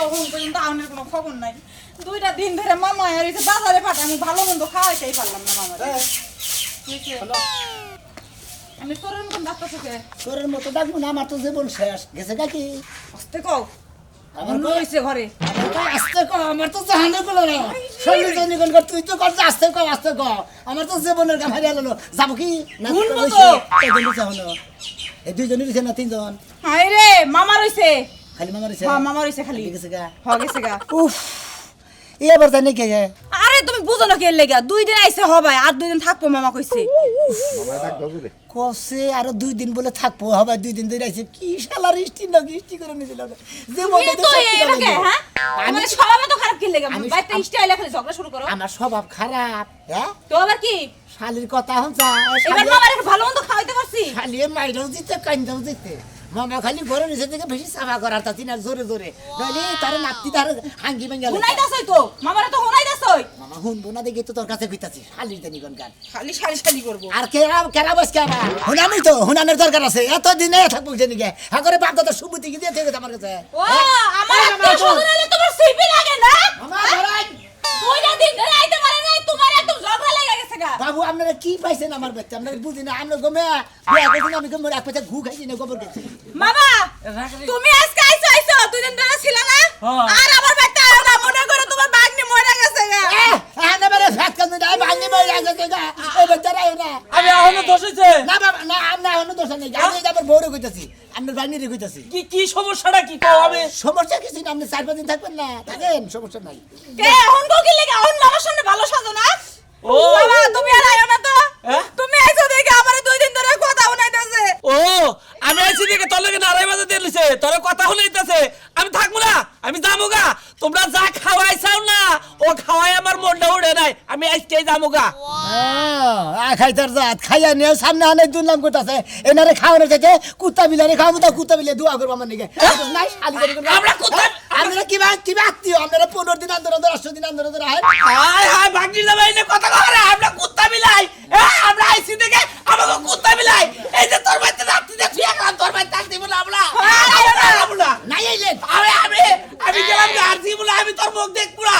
এখন পর্যন্ত আউনের কোনো খবর নাই। 2টা দিন ধরে মামা আর এসে বাজারে পাঠায়, আমি ভালো মন্দ খাওয়াইতেই পারলাম না মামা। আমি তোর মতন ডাক্তার থেকে তোরের মতো ডাকবো না, আমার তো জীবন শেষ গেছে কাকি। আসতে কও, আমার আমার হইছে ঘরে। আস্তে কর, আমার তো জাহানে গেল না। শরীর জানি কোন তুই তো কর আস্তে কর, আস্তে কর। আমার তো জীবনের কাম হারিয়ে গেল। যাব কি না ভুলবো তো। এদিকে যাও না। এই দুইজনই রইছে না তিনজন? হায় রে, মামা রইছে। খালি মামা রইছে? হ্যাঁ, মামা রইছে খালি। গেছে গা। হ্যাঁ, গেছে গা। উফ, এবার জানি কে গে? আরে তুমি বুঝো না কে লেগা, 2 দিন আইছে হবাই, আর 2 দিন থাকবো মামা কইছে। কসে আরো 2 দিন বলে থাকবো, হবে 2 দিন ধরে আইছে। কি শালার ইষ্টি না ইষ্টি করে নিছিল না। যে মনে তো এটাকে হ্যাঁ, আমার স্বভাব তো খারাপ কি লেগা, বাইতে স্টাইলে খালি ঝগড়া শুরু করো। আমার স্বভাব খারাপ, হ্যাঁ? তো আবার কি শালির কথা হনছা। এবার মামার একটু ভালো মন্দ খাওয়াইতে পারছি। খালি মাইরাও দিতে কান্দাও দিতে। মামা খালি ঘরে নিচে থেকে বেশি সাফা করার তা তিনার জোরে জোরে নইলে তার নাতি তার হাঙ্গি ভেঙে গেল। হুনাই দাসই তো মামারে তো হুনাই দাসই। মামা হুনবো না দেখে তো তোর কাছে কইতাছি শালির জানি কোন গান। খালি সারি সারি করব। আর কেরা বস কেবা হুনামি তো হুনানের দরকার আছে। এত দিনে থাকবো জানি গে হ্যাঁ করে বাপ দাদা সুবুতি কি দিয়ে থেকে আমার কাছে। ও আমার একটা শুনলে তোমার সিপি লাগে না। মামা ধরাই 2টা দিন ধরে আইতে পারে না, তোমার একদম ঝগড়া লেগে গেছে গা। বাবু আপনারা কি পাইছেন আমার বাচ্চা? আপনারা বুঝি না। আমরা গমে বিয়া করছি আমি গমে এক পাশে ঘু খাইছি না গোবর খাইছি। মামা তুমি আজকে আইছো 2 দিন ধরে ছিল না, আর আমার বাচ্চা আয় না, মনে করে তোমার বাগনি মরে গেছে গা। হ্যাঁ না মানে ফ্যাক্ট কাজ না ভাঙি মই লাগে গা এই বাচ্চারা না। আমি এখনো দোষ হইছে না বাবা না আমরা এখনো দোষ নেই। আমি আমার বউরে কইতাছি, আপনার বাগনি রে কইতাছি। কি কি সমস্যাটা কি কও? আমি সমস্যা কিছু না, আপনি 4-5 দিন থাকবেন না, থাকেন, সমস্যা নাই। কে এখন গো কি লেগে এখন মামার সামনে ভালো সাজো না। ও মামা তুমি আর আইও না তো। হ্যাঁ? তুমি আইছো দেখে আমারে 2 দিন ধরে কথা উনাইতেছে। ও আমি আইছি দেখে তোর লগে নারাই বাজে দিয়ে লিছে, তোর কথা শুনাইতেছে। আমি থাকবো না, আমি যামুগা। তোমরা যা খাওয়াইছাও না ও খাওয়াই আমার মনটা উড়ে নাই। আমি আজকেই যামুগা। খাইতার জাত খাইয়া নিয়ে সামনে আনে দুর্নাম করতেছে। এনারে খাওয়ানোর থেকে কুত্তা বিলারে খাওয়াবো, তা কুত্তা বিলে দোয়া করবো আমার নিকে নাই। আমরা কুত্তা আপনারা কিবা আত্মীয়? আপনারা 15 দিন আন্দোলন 18 দিন আন্দোলন হায় হায় হায় ভাগনি যাবে এই কথা করে। আমরা কুত্তা বিলাই, আমরা আইছি দেখে আমাকে কুত্তা বিলাই। এই যে তোর বাড়িতে রাত্রি দেখি এখন তোর বাড়িতে আসছি বলে আমরা নাই আইলেন। আমি গেলাম না আর বলে আমি তোর মুখ দেখবো না।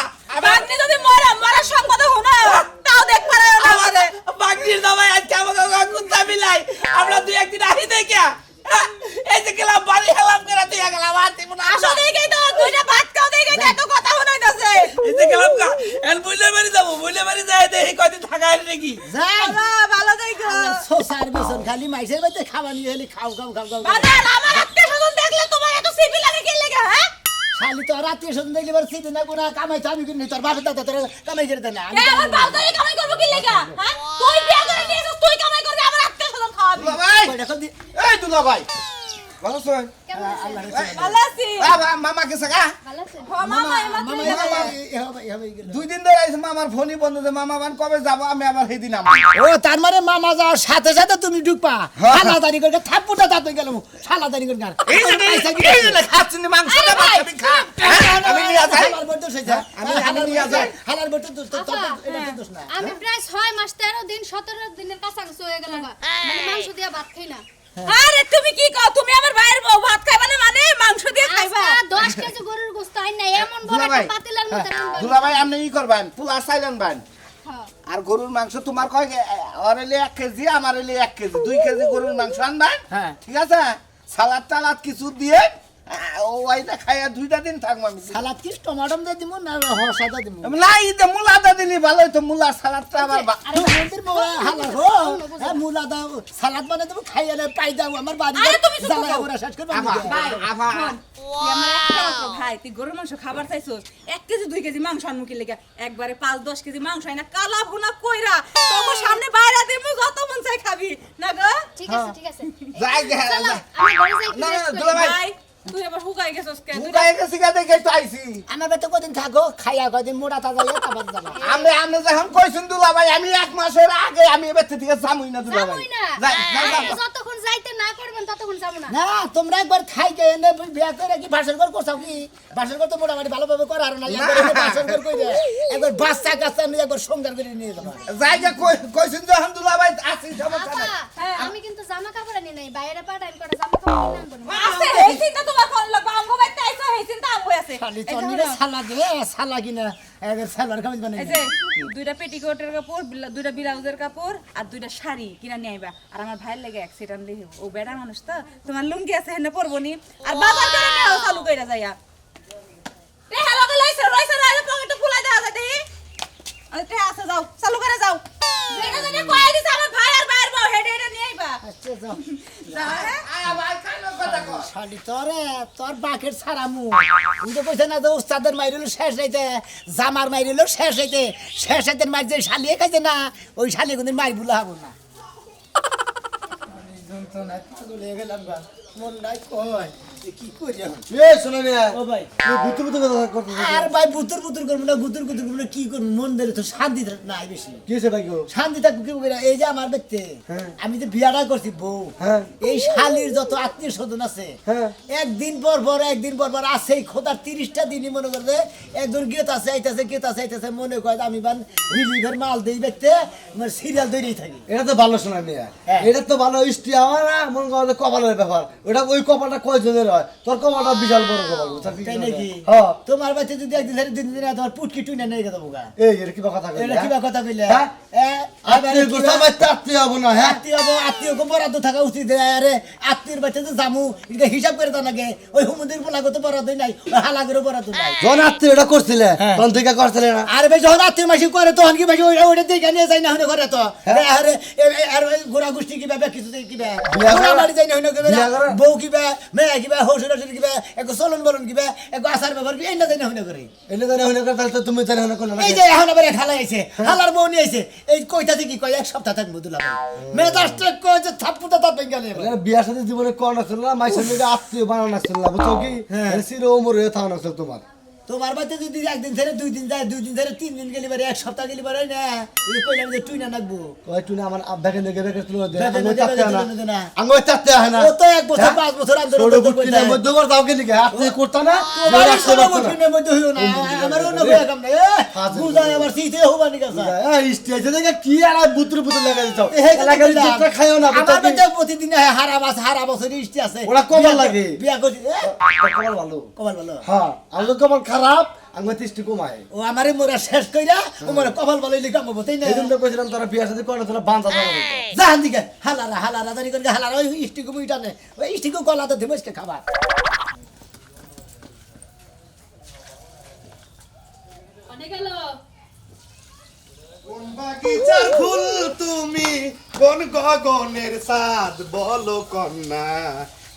আপনি যদি মরার সব কথা শোনা তাও দেখ পারে না আমারে। বাগনির দাবাই আজকে আমাকে কুত্তা বিলাই। আমরা 2-1 দিন আহি দেখে এই যে গেলাম বাড়ি হেলাম করে দিয়ে গেলাম আর দিব না। আসো দেখেই তো 2টা ভাত খাও দেখেই তো এত কথা শোনাইতেছে। এই যে গেলাম কা এল বুইলে বাড়ি যাবো, বুইলে বাড়ি যাই দেখি কয়দিন থাকাই নাকি। যাই ভালো দেখো। সোসার বছর খালি মাইসের বাড়িতে খাওয়া নিয়ে খালি খাও খাও খাও খাও। বাজার আমার আত্মীয় স্বজন দেখলে তোমার এত সিপি লাগে কি লাগে হ্যাঁ? শালি তো আর আত্মীয় স্বজন দেখলে এবার সিদ্ধি না গুনা কামাই তো আমি কিনি, তোর বাপের দাদা তোর কামাই করে দেয় না। এ আমার বাপ দাদি কামাই করব কি লাগা হ্যাঁ? তুই বিয়া করে নিয়েছিস, তুই কামাই করবি, আমার আত্মীয় স্বজন খাওয়াবি। দুলাভাই এখন এই দুলাভাই ভালো আছো? ভালো আছি। মামা গেছে গা? মামা এমাত্র মামা 2 দিন ধরে আইছে মামার ফোনই বন্ধ যে মামা বান কবে যাব আমি আবার সেই দিন আমা। ও তার মানে মামা যাওয়ার সাথে সাথে তুমি ঢুকপা হালাদারি করে থাপ্পুটা দাঁত গেল হালাদারি করে এই যে খাচ্ছেন মাংস না ভাত খাবি খা। আমি নিয়ে যাই। হালার বড় দোষ হইছে। আমি নিয়ে যাই। হালার বড় দোষ তো এটা দোষ না। আমি প্রায় 6 মাস 13 দিন 17 দিনের কাছাকাছি হয়ে গেল মানে মাংস দিয়ে ভাত খাই না। আরে তুমি কি কও? তুমি আমার ভাইয়ের বউ, ভাত খাইবা না মানে মাংস দিয়ে খাইবা? আজকে 10 কেজি গরুর গোশত আইন না এমন বড় দুলাভাই। একটা পাতিলার মধ্যে রাখবেন। দুলাভাই আপনি ই করবেন পোলা সাইলেন বান। হ্যাঁ। আর গরুর মাংস তোমার কয় ওর হইলে 1 কেজি আমার হইলে 1 কেজি 2 কেজি গরুর মাংস আনবেন। হ্যাঁ। ঠিক আছে সালাদ টালাদ কিছু দিয়ে ও আইটা খাইয়া 2টা দিন থাকবো আমি। সালাদ কি টমেটো দিয়ে দিমু না হসাদা দিমু? না ইতে মুলা দা দিলি ভালোই তো মুলা সালাদটা আবার আরে মন্দির মোয়া হালাল হো মুলা দাও সালাদ বানাই দেবো খাইয়া না পাই দাও আমার বাড়ি আরে তুমি চুপ জ্বালা করো। করে শেষ করবে আভা আভা তুই আমার একটা কথা ভাই, তুই গরুর মাংস খাবার চাইছস, 1 কেজি 2 কেজি মাংস আনমু কি লাগা? একবারে 5-10 কেজি মাংস আইনা কালা ভুনা কইরা তোর সামনে বাইরে দিমু, যত মন চাই খাবি না গো? ঠিক আছে ঠিক আছে। যাই গে চলো আমি ঘরে যাই না, না, একটু rest করি। দুলাভাই। ভাই তুই আবার হুকাই গেছস কে? মুগাই গেছি গা দেখে তো আইছি। আমার বাড়িতে কদিন থাকো খাইয়া কদিন মোটা তাজা তারপর যাবা আমি যখন কইছুন দুলাভাই আমি 1 মাসের আগে আমি এবার থেকে যামই না দুলাভাই। যাবই না। যাই আপনি যতক্ষণ যাইতে না করবেন ততক্ষণ যাব না। না তোমরা একবার খাইকে এনে বিয়া করে কি বাসর ঘর করছাও কি? বাসর ঘর তো মোটামুটি ভালোভাবে করা আর না একবার এনে বাসর ঘর কইরে একবার বাচ্চা কাচ্চা নিয়ে একবার সংসার করে নিয়ে যাবা। যাই গে কইছুন যখন দুলাভাই আসি সমস্যা আপা, নাই। আমি কিন্তু জামা কাপড় আনি নাই বাইরে পাঠাইন করে জামা কাপড় কিনে আনবো না। আছে এই চিন্তা তোমার কোন লাগবে? আমগো বাইতে আইছো এই চিন্তা আমগো আছে। শালি এই তোর যে নিলে হলো। সালা দে সালা কিনা এদের সালোয়ার কামিজ বানাই এই যে দুইটা পেটিকোটের কাপড় দুইটা ব্লাউজের কাপড় আর দুইটা শাড়ি কিনা নিয়ে আইবা আর আমার ভাইয়ের লেগে এক সেট আনলেই হইব। ও বেড়া মানুষ তো তোমার লুঙ্গি আছে হেনে পরবো নি আর বাজার করে নিয়ে চালু কইরা যাইয়া তে হ্যালো কে লইছে রইছে রাজা পকেটে ফুলাই দেওয়া যায় দেই আরে তে আছে যাও চালু করে যাও যেটা যেটা কই দিছে আমার ভাই আর বাইর বউ হেডে হেডে নিয়ে আইবা আচ্ছা যাও যাও হ্যাঁ আয়া ভাই খাইলো কথা কর শালি তোর বাকের ছাড়ামু তুমি তো কইছ না যে উস্তাদের মাইরিলো শেষ হইতে জামার মাইরিলো শেষ হইতে শেষ হইতে মার যে শালিয়ে খাইছে না ওই শালি কোনদিন মাই ভুলা হবো না যন্ত্রণায় পাগল হয়ে গেলাম গা মন নাই কয় যে কি করি এখন এই শোনো মিয়া ও ভাই বুতুর বুতুর কথা করতে আর ভাই বুতুর বুতুর করবো না গুতুর গুতুর করবো না কি করবো মন ধরে তো শান্তি নাই বেশি কি হয়েছে ভাই গো শান্তি থাকবো কি করে এই যে আমার দেখতে হ্যাঁ। আমি যে বিয়াটা করছি বউ হ্যাঁ। এই শালির যত আত্মীয় স্বজন আছে হ্যাঁ। একদিন পর পর আছে এই খোদার 30টা দিনই মনে করে একজন গেত আছে আইতাছে মনে করে আমি বান রিলিভের মাল দেই দেখতে আমার সিরিয়াল ধরেই থাকি এটা তো ভালো শোনা মিয়া হ্যাঁ। এটা তো ভালো ইষ্টি আমার না মন করে যে কপালের ব্যাপার ওটা ওই কপালটা কয়জনের হয় তোর কপালটা বিশাল বড় কপাল বুঝছ কি তাই নাকি হ্যাঁ তোমার বাচ্চা যদি একদিন ধরে দিন দিন তোমার পুটকি টুইনা নিয়ে গেছে বোকা এই এর কি কথা কইলা এটা কিবা কথা কইলে হ্যাঁ? আত্মীয় গোটা আমার আত্মীয় হবো না হ্যাঁ আত্মীয় বরাদ্দ থাকা উচিত আরে আত্মীয়র বাচ্চা যে জামু এটা হিসাব করে তো নাকি ওই হুমুদের পোলাগো তো বরাদ্দ নাই ওই হালাগেরও বরাদ্দ নাই যখন আত্মীয় এটা করছিলে হ্যাঁ। তখন থেকে করছিলে না আর ভাই যখন আত্মীয় মাসি করে তখন কি ভাই ওইটা দেখে নিয়ে যাই না হলে করে তো আরে আর গোড়া গোষ্ঠী কিবা কিছু কিবা বিয়া করা? বাড়ি যাই না হলে বিয়া করা? বউ কিবা মেয়ে কিবা হসুর হসুর কিবা এক চলন বলন কিবা এক আচার ব্যবহার কি এই না যাই না হলে করে এনে জানে হইলে তাহলে তো তুমি জানে হইলে করলে না এই যে এখন আবার এক হালা আইছে হালার বউ নিয়ে আইছে এই কইতাছে কি কয় এক সপ্তাহ থাকবো দুলা মেজাজটা কয় যে থাপ্পুটা তাপ ভেঙে গেলে এটা বিয়ার সাথে জীবনে কোন আসছিল না মাইসের মিলে আত্মীয় বানানো আসছিল না বুঝছো কি হ্যাঁ। সির ওমর হয়ে থাকা আসছিল তোমার তোমার বাড়িতে যদি একদিন ধরে 2 দিন যায় 2 দিন ধরে 3 দিন গেলি পারে এক সপ্তাহ গেলি পারে না ওই কইলাম যে তুই না নাকবো ওই টুনে আমার আব্বাকে নেগে রেখে তুলো দে বেকে আমি নেগে চাতে বেকে না নেগে না। আমি চাতে হয় না ও তো 1 বছর 5 বছর আন্দোলন ছোট বুটকি না মধ্যে বড় দাও কে লিখে আপনি করতা না তোমার রাখতে ছোট পারতো না। বছরের মধ্যে হইও না আমার অন্য কই কাম নাই হাজার বুঝাই আবার সিতে হবানি কাছে এই স্টেজে দেখে কি আর বুতুর বুতুর লাগাই দিছো এই লাগাই যেটা খাইও না আমার বুঝছো কি? বাড়িতে প্রতিদিন হারা বছর ইষ্টি আছে ওরা কমাল লাগে। বিয়া করছি কপাল ভালো কপাল ভালো হ্যাঁ আমি তো কপাল খারাপ আমি তিষ্টি কমাই ও আমারে মোরা শেষ কইরা ও মোরা কপাল ভালো লিখাম বতেই না এই জন্য কইছিলাম তোরা বিয়ার সাথে কোন তোরা বাঁধা ধরা জাহান দিকে হালারা জানি করে হালারা ওই ইষ্টিকু মুইটা নে ওই ইষ্টিকু কলা তো দিমসকে খাবার অনেক গেল কোন বাগিচার ফুল তুমি কোন গগনের সাদ বলো কন্যা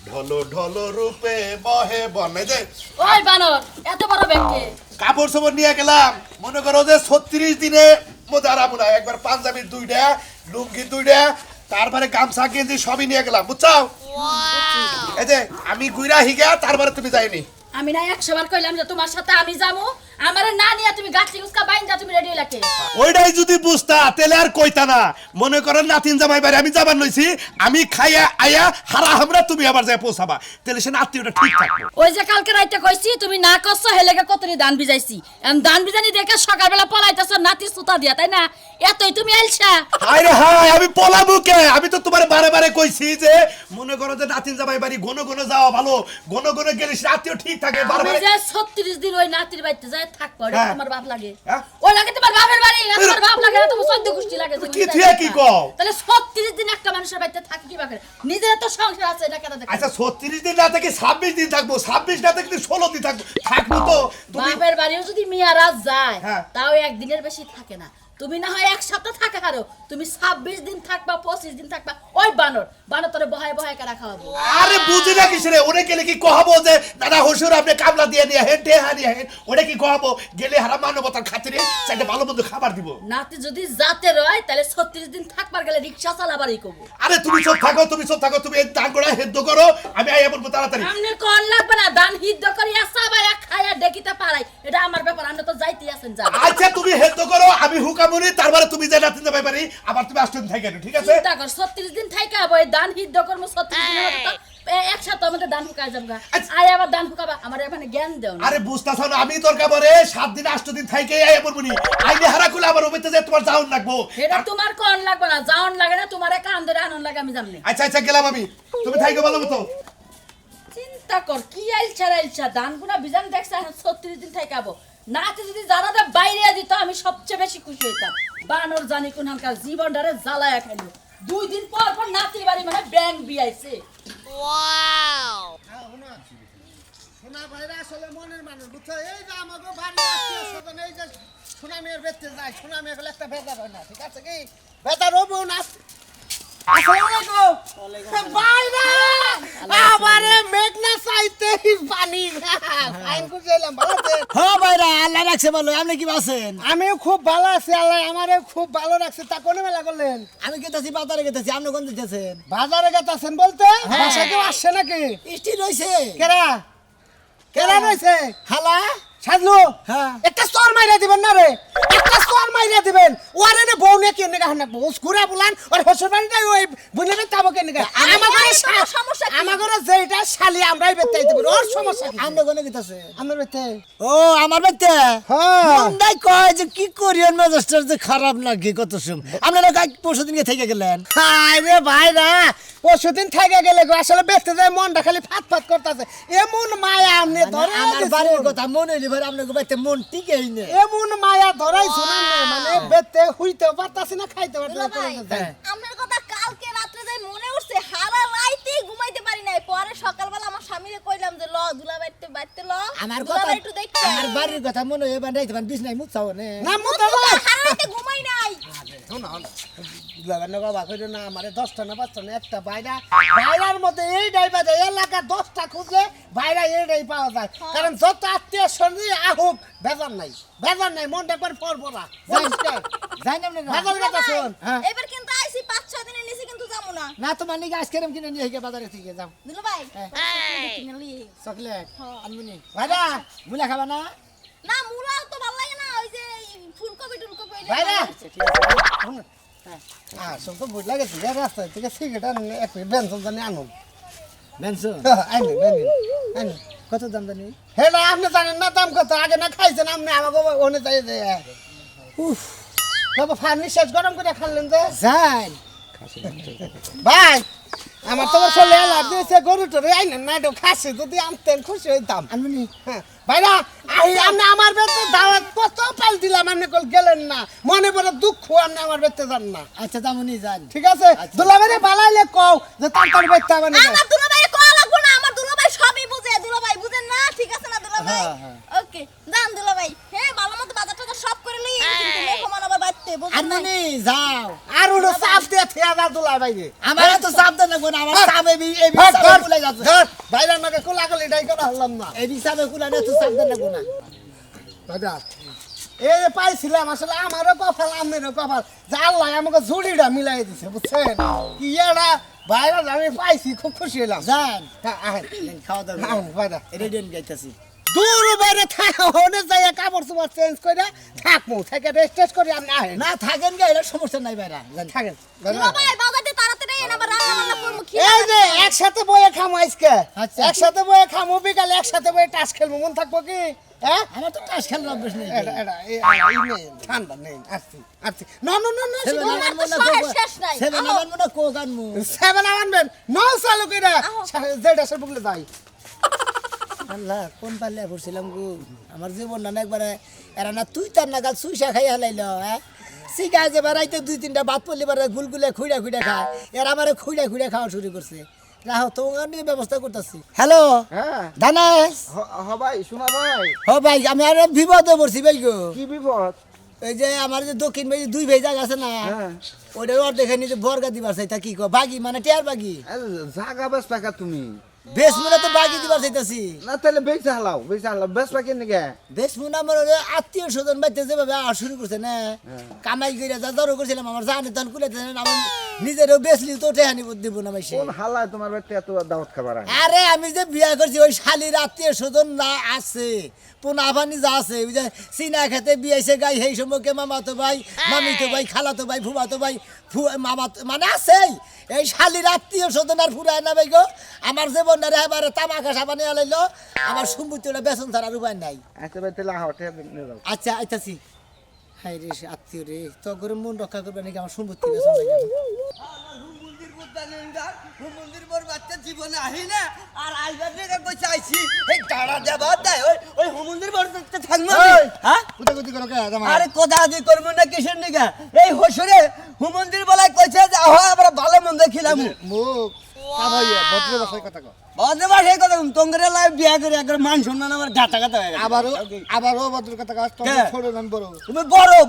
ঢলো ঢলো রূপে বহে বনে যে ওই বানর এত বড় ব্যাগকে কাপড় চোপড় নিয়ে গেলাম মনে করো যে 36 দিনে মধ্যে আরাম না একবার পাঞ্জাবি 2টা লুঙ্গি 2টা তারপরে গামছা গেঞ্জি সবই নিয়ে গেলাম বুঝছো এই যে আমি গুইরা হিগা তারপরে তুমি যাইনি আমি না 100 বার কইলাম যে তোমার সাথে আমি যাবো আমারে না নিয়ে তুমি গাছি উস্কা বাইন্দা তুমি রেডি লাগে ওইটাই যদি বুঝতা তাহলে আর কইতা না মনে করেন নাতিন জামাই বাড়ি আমি যাবার নইছি আমি খাইয়া আয়া হারা হামরা তুমি আবার যায় পৌঁছাবা তাহলে সে নাতিওটা ঠিক থাকবে ওই যে কালকে রাইতে কইছি তুমি না করছো হেলেগে কতনি দান বিজাইছি এম দান বিজানি দেখে সকালবেলা পলাইতাছ নাতির সুতা দিয়া তাই না এতই তুমি আইলছা আরে হাই আমি পলাবো কে আমি তো তোমার বারে বারে কইছি যে মনে করো যে নাতিন জামাই বাড়ি ঘন ঘন যাওয়া ভালো ঘন ঘন গেলে সে নাতিও ঠিক থাকে আমি বারবার যে 36 দিন ওই নাতির বাড়িতে যায় থাকবো ওটা হ্যাঁ। তোমার বাপ লাগে হ্যাঁ? ও লাগে তোমার বাপের বাড়ি না তোমার বাপ লাগে না তোমার সদ্য গোষ্ঠী লাগে তুমি কি যাই থুয়ে কি থাকবা। কও? তাহলে 36 দিন একটা মানুষের বাড়িতে থাকি কি বাপের নিজের তো সংসার আছে না কেন দেখো আচ্ছা 36 দিন না থেকে 26 দিন থাকবো 26 না থেকে 16 দিন থাকবো থাকবো তো তুমি বাপের বাড়িও যদি মিয়ারা যায় হ্যাঁ। তাও একদিনের বেশি থাকে না তুমি না হয় এক সপ্তাহ থাকা হারো তুমি 26 দিন থাকবা 25 দিন থাকবা ওই বানর তোরে বহায় বহায় কারা খাওয়াবো আরে বুঝি না কিসরে ওরে গেলে কি কহাবো যে দাদা হসুর আপনি কামলা দিয়ে নিয়ে হেন টেহা নিয়ে হেন ওরে কি কহাবো গেলে হারা মানবতার খাতিরে চাইতে ভালো মন্দ খাবার দিব নাতি যদি জাতে রয় তাহলে 36 দিন থাকবার গেলে রিকশা চালাবারই কবো আরে তুমি চুপ থাকো তুমি এই দাঙ্গড়া হেদ্দ করো আমি আইয়া বলবো তাড়াতাড়ি আমনে কোন লাগবে না দান হিদ্দ করি আসা বায়া খায়া দেখিতে পারাই এটা আমার ব্যাপার আপনি তো যাইতেই আছেন যা আচ্ছা তুমি হেদ্দ করো আমি হুকামুনি তারপরে তুমি যে নাতিন যাবে পারি আবার তুমি আসতে থাকেন ঠিক আছে চিন্তা কর 36 দিন থাইকা বই দান হিদ্দ করব 36 দিনের মধ্যে তো এক সপ্তাহ মধ্যে দান হুকায় যাবো আয় আবার দান হুকাবা আমার এখানে জ্ঞান দেও না আরে বুঝতাছ না আমি তোর কাবরে 7 দিন 8 দিন থাইকে আইয়া বলবো নি আইলে হারা কুলে আবার ওবেতে যে তোমার যাওন লাগবো এটা তোমার কোন লাগবে না যাওন লাগে না তোমার কান ধরে আনন লাগে আমি জানি আচ্ছা গেলাম আমি তুমি থাইকে ভালো মতো চিন্তা চিন্তা কর কি আইলছা দানগুনা বিজান দেখছ 36 দিন থাকাবো নাতে যদি জানাতে বাইরে দিত আমি সবচেয়ে বেশি খুশি হইতাম বানর জানি কোনখানকার জীবনটারে জ্বালায়া খাইলো 2 দিন পর পর নাতি বাড়ি মানে ব্যাং বিয়াইছে সোনা ভাইরা আসলে মনের মানুষ বুঝছো এই যে আমাকে বাড়ি আত্মীয় স্বজন এই যে সোনা মেয়ের বেঁচতে যায় সোনা মেয়ে হলে একটা বেজার হয় না ঠিক আছে কি বেজার হবো না আমিও খুব ভালো আছি আল্লাহ আমারে খুব ভালো রাখছে তা কোন মেলা করলেন আমি গেতেছি বাজারে গেতেছি আপনি কোন দিতেছেন বাজারে গেতাছেন বলতে বাসায় কেউ আসছে নাকি ইষ্টি রয়েছে কেরা কেরা রয়েছে খালা সাজলু হ্যাঁ। একটা স্তর মাইরা দিবেন না রে একটা স্তর মাইরা দিবেন ওরে নে বউ নে কেন গা না বউ ঘুরা বুলান আর হসর বাড়িটা ওই বুনেবে তাবো কেন গা আমাগরে যেটা শালি আমরাই বেতাই দেব ওর সমস্যা কি আপনি কোন গেতেছেন আমার বেতে ও আমার বেতে হ্যাঁ মন্দাই কয় যে কি করিয়েন মেজাজটার যে খারাপ নাকি কত সুম আপনারা কাল পরশু দিনকে থেকে গেলেন হাই রে ভাইরা পরশুদিন থেকে গেলে গো আসলে বেতে যায় মনটা খালি ফাট ফাট করতেছে এমন মায়া আমনে ধরে আমার বাড়ির কথা মনে হইলে ভাই আপনাকে বাইতে মন টিকেই না এমন মায়া ধরাইছো না মানে বেতে হইতে পারতাছি না খাইতে পারতাছি না আমার কথা কালকে রাতে যাই মনে উঠছে হারা রাইতে ঘুমাইতে পারি নাই পরে সকালবেলা আমার স্বামীরে কইলাম যে ল দুলা বাইতে ল আমার দুলা কথা বাই একটু দেখতে আমার বাড়ির কথা মনে হয় বানাইতে পারেন বিছনায় মুছাও না না মুতা ভাই হারা রাতে ঘুমাই নাই দুলাবেন বাবা কইলো না আমারে 10টা না 5টা না একটা বাইরা বাইরার মধ্যে এই ডাইবা যায় এলাকা 10টা খুঁজে বাইরা এইটাই পাওয়া যায় কারণ যত আত্মীয় স্বজন আহুক বেজার নাই মনটা একবার পরপরা যাই না বেজার কথা শুন এবার কিন্তু আইছি 5-6 দিনের নিচে কিন্তু যাবো না না তো মানে আইসক্রিম কিনে নিয়ে গিয়ে বাজারে থেকে যাও দুলা ভাই কিনে লিয়ে চকলেট আনবনি ভাইরা মুলা খাবা না না মুলা তো ভালো লাগে না ওই যে ফুলকপি টুলকপি এলে বাইরা ভালো লাগে। সব তো বুঝ লাগেছে রাস্তা থেকে সিগারেট আনুন এক বেনসন জানি আনুন বেনসো আইনি আইনি কত দাম জানি হেডা আপনি জানেন না দাম কত আগে না খাইছেন আপনি আমাকে ওনে চাই যে উফ বাবা ফার্নিচার গরম করে খাইলেন যে যাই ভাই আমার তো শরীরে অ্যালার্জি হয়েছে গরু টরে আইনেন না এটা খাসি যদি আনতেন খুশি হইতাম আনবনি হ্যাঁ ভাইরা আপনি আমার বেতে দাওয়াত কত পাল দিলাম আপনি কল গেলেন না মনে পড়ে দুঃখ আপনি আমার বেতে যান না আচ্ছা দামনি যান ঠিক আছে দুলাভাইরে বালাইলে কও যে তার বেতে আবার আমার দুলা ভাই কোয়া লাগবো না আমার দুলা ভাই সবই বুঝে দুলা ভাই বুঝেন না ঠিক আছে না দুলা ভাই ওকে যান দুলা ভাই হ্যাঁ ভালো মতো বাজার টাজার সব করে লই কিন্তু মেহমান আবার বাইতে বুঝেন না আনবনি যাও আর ওটা চাপ দিয়ে থিয়া দা দুলাভাইরে আমার তো চাপ দেন না কোন আমার চাপ এই চাপে কুলাই যাচ্ছে ভাইরা নাকি কোলাকুলি ডাই করা হলাম না এই চাপে কুলাই না তো চাপ দেন না কোন দাদা এই যে পাইছিলাম আসলে আমারও কপাল আমেরও কপাল যে আল্লাহ আমাকে ঝুড়িটা মিলাই দিছে বুঝছেন কি এটা ভাইরা আমি পাইছি খুব খুশি হলাম যান হ্যাঁ আহেন খাওয়া দাওয়া আহেন ভাইরা রেডিয়ন গাইতাছি দূর বাইরে ওনে যাই কাপড় চোপড় চেঞ্জ করে থাকবো থেকে রেস্ট করে আপনি আহেন না থাকেন গা এটা সমস্যা নাই বাইরা জান থাকেন দুলা ভাই বাজারতে তাড়াতাড়ি এনে আবার রান্না বান্না করব এই যে একসাথে বয়ে খামো আজকে আচ্ছা। একসাথে বয়ে খামো বিকালে একসাথে বয়ে টাস খেলবো মন থাকবো কি হ্যাঁ আমার তো টাস খেলার অভ্যাস নেই ঠান্ডা নেই আসছি না না না না সেভেন আমার আবার তো মনে শহর শেষ নাই। সেভেন আবার মনে কোক আনমু সেভেন আনবেন নও চালু করে যেটা সে বুকলে যাই আল্লাহ কোন পাল্লে পড়ছিলাম গো আমার জীবন না একবারে এরা না তুই তার নাগাল সুইসা খাই হালাইল হ্যাঁ সিগা যে বারাইতে 2-3টা ভাত পড়লে বারে গুলগুলে খুইড়া খুইড়া খায় এরা আমারে খুইড়া খুইড়া খাওয়া শুরু করছে রাহো তোমার নিয়ে ব্যবস্থা করতেছি হ্যালো হ্যাঁ দানেশ ভাই শোনা ভাই ও ভাই আমি আর বিপদে পড়ছি ভাই গো কি বিপদ এই যে আমার যে দক্ষিণ ভাই 2 ভাই জায়গা আছে না হ্যাঁ ওইটা ওর দেখে নিয়ে যে বর্গা দিবার চাই তা কি কো বাগি মানে টিয়ার বাগি জাগা বেশ পাকা তুমি বেশ মনে তো বাগি দিবার চাইতাছি না তাহলে বেঁচে হালাও বেশ পাকি নাকি বেশ মনে আমার আত্মীয় স্বজন বাড়িতে যেভাবে আর শুরু করছে না কামাই করে যা জড়ো করছিলাম আমার জানে তখন কুলাইতে আমার নিজেরও বেশলি তো টেহানি দিব না ভাই কোন হালায় তোমার বাড়িতে এত দাওয়াত খাবার আরে আমি যে বিয়া করছি ওই শালির আত্মীয় স্বজন না আছে পোনাভানি যা আছে ওই যে চিনা খেতে বিয়াইছে গাই সেই সম্পর্কে মামাতো ভাই মামিতো ভাই খালাতো ভাই ফুমাতো ভাই মামা মানে আছে এই শালির আত্মীয় স্বজন আর ফুরায় না ভাই গো আমার জীবনটা এবারে তামাকা সাবানি আলাইলো আমার সম্পত্তিটা বেতন ছাড়া উপায় নাই আচ্ছা ভাই তাহলে আহো নিয়ে যাও আচ্ছা আইতাছি হাই রে আত্মীয় রে তো করে মন রক্ষা করবে নাকি আমার সম্পত্তি বেতন লাগে মন্দির বড় বাচ্চা জীবনে আহি না আর আইবার থেকে কই চাইছি এই টাড়া দেবা দেয় ওই মন্দির বড় বাচ্চা থাকবো হ্যাঁ কুতাকুতি করো কে জামাই আরে কোথা দি করবো না কিসের নিগা এই হসুরে মন্দির বলাই কইছে যে আমরা ভালো মন্দ খিলামু মুখ আবাইয়া ভদ্র ভাষায় কথা কও বদমাস এই কথা তোমরা লাইভ বিয়া করে একবার মান সম্মান আমার গাটা গাটা হয়ে গেছে আবারও ভদ্র কথা কও তুমি কে? ছোট নাম বড় তুমি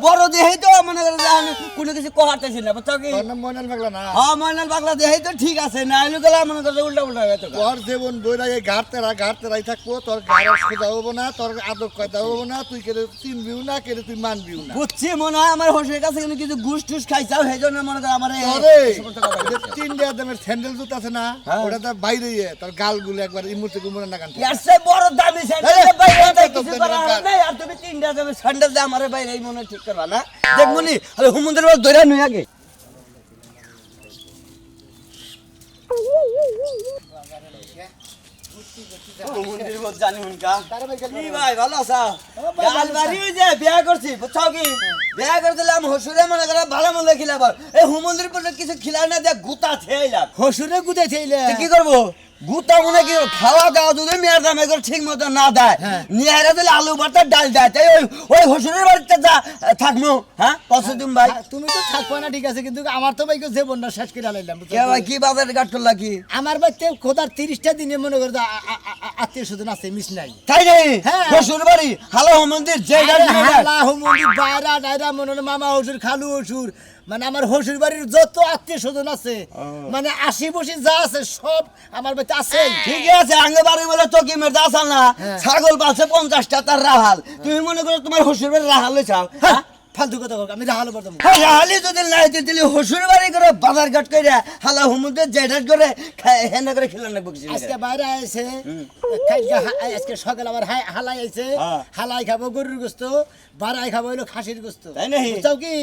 বড় দেহেই তো মনে করে যে আমি কোনো কিছু কহাতেছি না বুঝছো কি তোর নাম ময়নাল পাগলা না হ্যাঁ ময়নাল পাগলা দেহেই তো ঠিক আছে না এলো গেলে মনে করে উল্টা উল্টা হয়ে যেত তোর জীবন বইরা এই ঘাটতেরাই থাকবো তোর গাড়ি সোজা হবো না তোর আদব কয়তা হবো না তুই কেড়ে চিনবিও না কেড়ে তুই মানবিও না বুঝছি মনে হয় আমার হোসের কাছে কিন্তু কিছু ঘুষ টুস খাইছাও সেই জন্য মনে করে আমার আরে তিন দেয়া দামের স্যান্ডেল জুতা আছে না ওটা তো বাইরে তোর গালগুলো একবার ইমুতে গুমরে না কান ইয়ারসে বড় দামি স্যান্ডেল বাইরে কিছু করা নাই আর তুমি তিনটা দামি স্যান্ডেল দে আমারে বাইরে এই মনে ঠিক করবা না দেখমনি আরে হুমন্দের বল ধরে নই আগে হুমন্দের বল জানি হুনকা কি ভাই ভালো আছো গাল বাড়ি হইছে বিয়া করছি বুঝছো কি বিয়া করছিলাম হসুরে মনে করে ভালো মন্দ খিলাব এই হুমন্দের বল কিছু খিলাই না দে গুতা থেইলাম হসুরে গুদে ছেলে কি করব গুতা মনে কি খাওয়া দাওয়া যদি মেয়ের দামে করে ঠিক মতো না দেয় নিয়ে দিলে আলু ভর্তা ডাল দেয় তাই ওই হসুরের বাড়িতে যা থাকবো হ্যাঁ কসুম ভাই তুমি তো থাকবো না ঠিক আছে কিন্তু আমার তো ভাই জীবনটা শেষ করে আলাইলাম কে ভাই কি বাজারে গাট করলা কি আমার বাড়িতে খোদার 30টা দিনে মনে করে আত্মীয় স্বজন আছে মিস নাই তাই রে হ্যাঁ। হসুর বাড়ি হালো মন্দির যে গাড়ি বাইরা ডাইরা মনে হলো মামা হসুর খালু হসুর মানে আমার হসুর বাড়ির যত আত্মীয় স্বজন আছে মানে আশি বসি যা আছে সব আমার বাড়িতে আছে ঠিক আছে আঙ্গে বাড়ি বলে তো কি মেয়ের দাস না ছাগল পালছে 50টা তার রাহাল তুমি মনে করো তোমার হসুর বাড়ির রাহাল লইছাও হ্যাঁ ফালতু কথা বল আমি রাহালো বলতাম রাহালি যদি নাই দিলি হসুর বাড়ি করে বাজার ঘাট করে হালা হুমুদের জেডাট করে হেনা করে খেলেন না বকছি আজকে বাইরে আইছে আজকে সকাল আবার হালাই আইছে হালাই খাবো গরুর গোস্ত বাড়াই খাবো হইলো খাসির গোস্ত তাই নাকি? বুঝছাও কি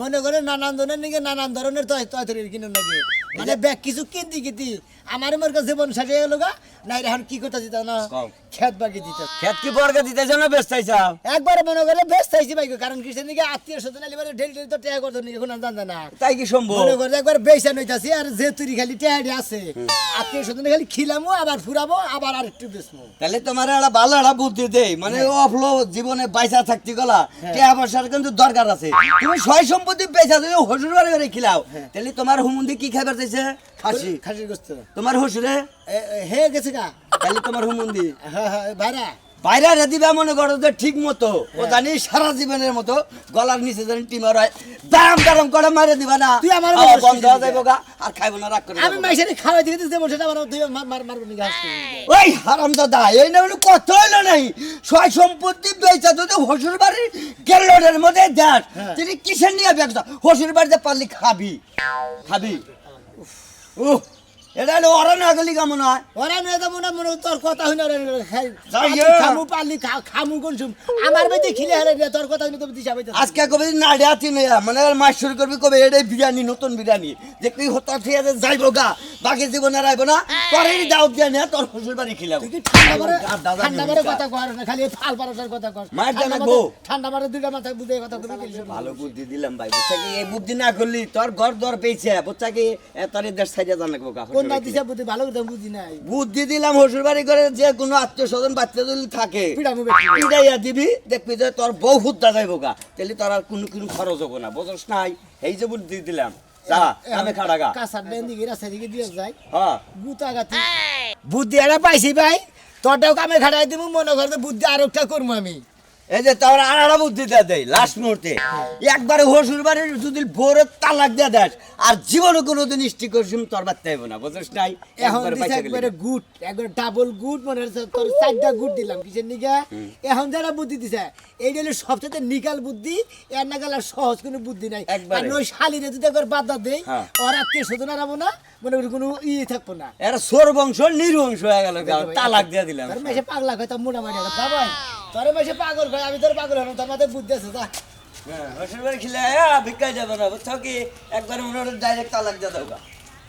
মনে করে নানান ধরনের নিকে নানান ধরনের তয়তরির কিনুন নাকি মানে ব্যাগ কিছু কিনতি আমার মোর কাছে জীবন শেষ হয়ে গেল গা না এখন কি করতে দিত না খেত বাকি দিত খেত কি বর্গা দিতেছ না ব্যস্ত চাইছাও একবারে মনে করে বেশ চাইছি ভাই কারণ কিসের নিকে আত্মীয় স্বজন এলিবারে ঢেল তো টেয়া করতো নাকি এখন জানতে না তাই কি সম্ভব মনে করে একবার বেসা নইতাছি আর যে তুই খালি টেহাডি আছে আত্মীয় স্বজন খালি খিলামো আবার ফুরাবো আবার আরেকটু বেসমো তাহলে তোমার একটা ভালো একটা বুদ্ধি দেই মানে অফলো জীবনে পয়সা থাকতে গলা টাকা পয়সার কিন্তু দরকার আছে তুমি সয় সম্পত্তি পয়সা যদি হসুর বাড়ি করে খিলাও তাহলে তোমার হুমুন্দি কি খাবার চাইছে খাসি খাসির গোস্ত তোমার হসুরে হে গেছে গা তাহলে তোমার হুমুন্দি হ্যাঁ ভাইরা বাইরে দিবা মনে করো যে ঠিক মতো ও জানি সারা জীবনের মতো গলার নিচে জানি টিমার হয় দাম করে মারে দিবা না তুই আমার বন্ধ হয়ে যাইব গা আর খাইব না রাগ করে আমি মাইসের খাওয়াই দিতে দেবো সেটা আমার তুই মারবো নি ঘাস ওই হারাম দাদা এই না বলে কত হইলো নাই সয় সম্পত্তি বেচা যদি হসুর বাড়ির গেলোডের মধ্যে দেখ তুই কিসের নিয়ে ব্যবসা হসুর বাড়িতে পারলি খাবি এটা হলো ওরা না গেলি কেমন হয় ওরা নিয়ে যাবো না মনে তোর কথা হইনা যাই খামু পারলি খামু কোন আমার বেঁধে খিলে হারে তোর কথা হইনা তুমি দিশা পাইতে আজকে কবে না ডাতি নেই মানে মাছ শুরু করবি কবে এটাই বিরিয়ানি নতুন বিরিয়ানি যে তুই হতা ঠিক আছে যাইব গা বাকি জীবনে রাইব না তোরই দাও দিয়ে নিয়ে তোর শ্বশুর বাড়ি খিলাম ঠান্ডা মারে কথা কর না খালি ফাল পারাসার কথা কর মার জানা গো ঠান্ডা মারে দুইটা মাথা বুঝে কথা তুমি ভালো বুদ্ধি দিলাম ভাই বুঝছা কি এই বুদ্ধি না করলি তোর ঘর দর পেয়েছে বুঝছা কি তোর দেশ সাইডে জানাকবো গা কোন না দিশা বুদ্ধি ভালো করে বুঝি নাই বুদ্ধি দিলাম হসুর বাড়ি করে যে কোনো আত্মীয় স্বজন বাচ্চা যদি থাকে পিড়ামু বেটি পিড়াইয়া দিবি দেখবি যে তোর বউ হুদ্দা যাইব গা তাহলে তোর আর কোনো খরচ হবো না বুঝছ নাই এই যে বুদ্ধি দিলাম যা আমি খাড়া গা কাঁচার ডান দিকে রাস্তা দিকে দিয়ে যায় হ্যাঁ গুতা গাতি বুদ্ধি এটা পাইছি ভাই তোরটাও কামে খাটাই দিব মনে করতে বুদ্ধি আরেকটা করবো আমি এই যে তোর আড়া বুদ্ধি দিয়ে দেয় লাস্ট মুহূর্তে একবারে হসুর বাড়ির যদি ভোরের তালাক দিয়ে দেয় আর জীবনে কোনোদিন স্টিক করছিস তোর বাচ্চা হইব না বুঝছিস নাই এখন দিছে একবারে গুড একবারে ডাবল গুড মনে হচ্ছে তোর 4টা গুড দিলাম কিসের নিগা এখন যারা বুদ্ধি দিছে এই হলো সবচেয়ে নিকাল বুদ্ধি এর নাগাল আর সহজ কোনো বুদ্ধি নাই আর ওই শালিরে যদি একবার বাধা দেই ওর আত্মীয় স্বজন আরাবো না মনে করি কোনো থাকবো না এরা সোর বংশ নির্বংশ হয়ে গেল তালাক দিয়ে দিলাম তোর মেশে পাগলা কয় তো মোটামুটি ভাই তোর মেশে পাগল কয় আমি তোর পাগল হলাম তোর মাথায় বুদ্ধি আছে যা হসুর বাড়ি খিলে ভিক্ষাই যাবে না বুঝছো কি একবার মনে হলো ডাইরেক্ট তালাক দিয়ে দাও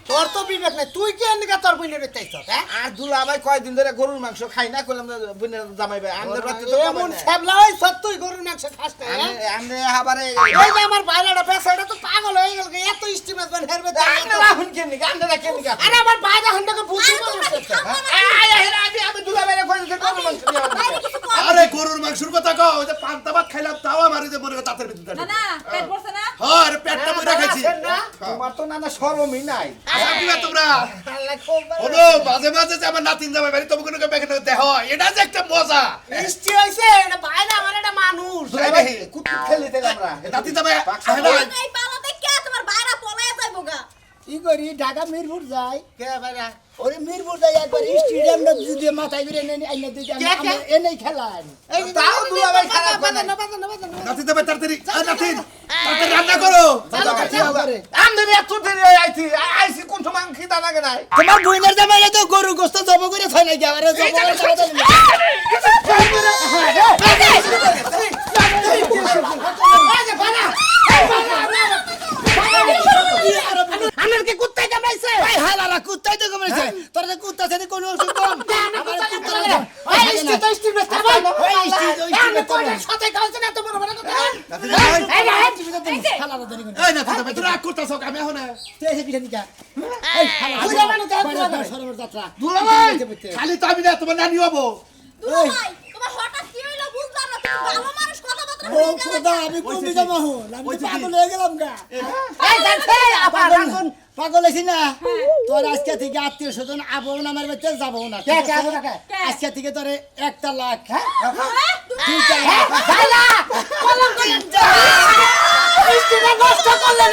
তোর তো বিবেক নাই তুই কি এনে তোর বুনের চাইছ হ্যাঁ আর দুলা ভাই কয়দিন ধরে গরুর মাংস খাই না কইলাম বুনে জামাই ভাই আমাদের বাড়িতে তো এমন ছাবলা হই সত্যই গরুর মাংস খাস না হ্যাঁ? আমনে হাবারে এই যে আমার বাইরেটা পেছাটা তো পাগল হয়ে গেল এত স্টিমেজ বান হেরবে আমরা এখন কেমনি আমরা কেমনি আরে আমার বাইরে হন্ডকে বুঝি আমি দুলা ভাইরে কইছি গরুর মাংস নিয়ে আরে গরুর মাংসের কথা কও ওই যে পান্তা ভাত খাইলাম তাও আমার এই যে মনে করো দাঁতের ভিতরে না না পেট ভরছে না হ্যাঁ আরে পেটটা ভরে খাইছি তোমার তো নানা শরমই নাই আসামিরা তোমরা ওনো মাঝে মাঝে যে আমার নাতিন জামাই বাড়ি তোমাকে কোনো ব্যাগে দেহ এটা যে একটা মজা মিষ্টি হইছে এটা বাইরে আমার এটা মানুষ দুলা ভাই কুকুর খেলিতে আমরা নাতিন জামাই এই পালা দেখে তোমার বাইরা পলায়া যাইবো গা কি করি ঢাকা মিরপুর যাই কে বাইরে ওরে মিরপুর যাই একবার স্টেডিয়ামটা যদি মাথায় বেরে এনে আইনা দিতে এনেই খেলান এই তাও দুলা ভাই খারাপ করে না বাজা না নাতিন জামাই তাড়াতাড়ি নাতিন তাড়াতাড়ি রান্না করো আমদের এত দেরি আইছি আইছি কোন সময় খিদা লাগে নাই তোমার বইনের জামাইলে তো গরু গোস্ত জব করে ছয় নাকি আরে জব আমার কি কুত্তাই কামড়াইছে ভাই হালারা কুত্তাই তো কমেছে তোর যে কুত্তা সাথে কোন ওষুধ কম আমার কুত্তা না এই স্টিল স্টিল বেস্তা ভাই ওই স্টিল আমি কয়টা সাথে খাওয়াছে না তোমার বড় কথা নাতিন জামাই হালারা ধরে কোন এই নাতিন জামাই তোরা করতাছ আমি এখন তেছে পিঠা নিকা এই হালারা সরবর যাত্রা দুলা ভাই খালি তো আমি না তোমার নানি হবো দুলাভাই তোমার হঠাৎ কি হইলো বুঝলাম না তুমি ভালো মানুষ কথা বলতে ও খোদা আমি কোন দিকে মাহু আমি তো পাগল হয়ে গেলাম গা এই দেখছে আবার পাগল হইছি না তোর আজকে থেকে আত্মীয় স্বজন আবো না আমার বাড়িতে যাবো না কে কে আবো না কে আজকে থেকে তোরে 1 লাখ হ্যাঁ? 2 লাখ বাইলা কলম কলম স্টিল নষ্ট করলে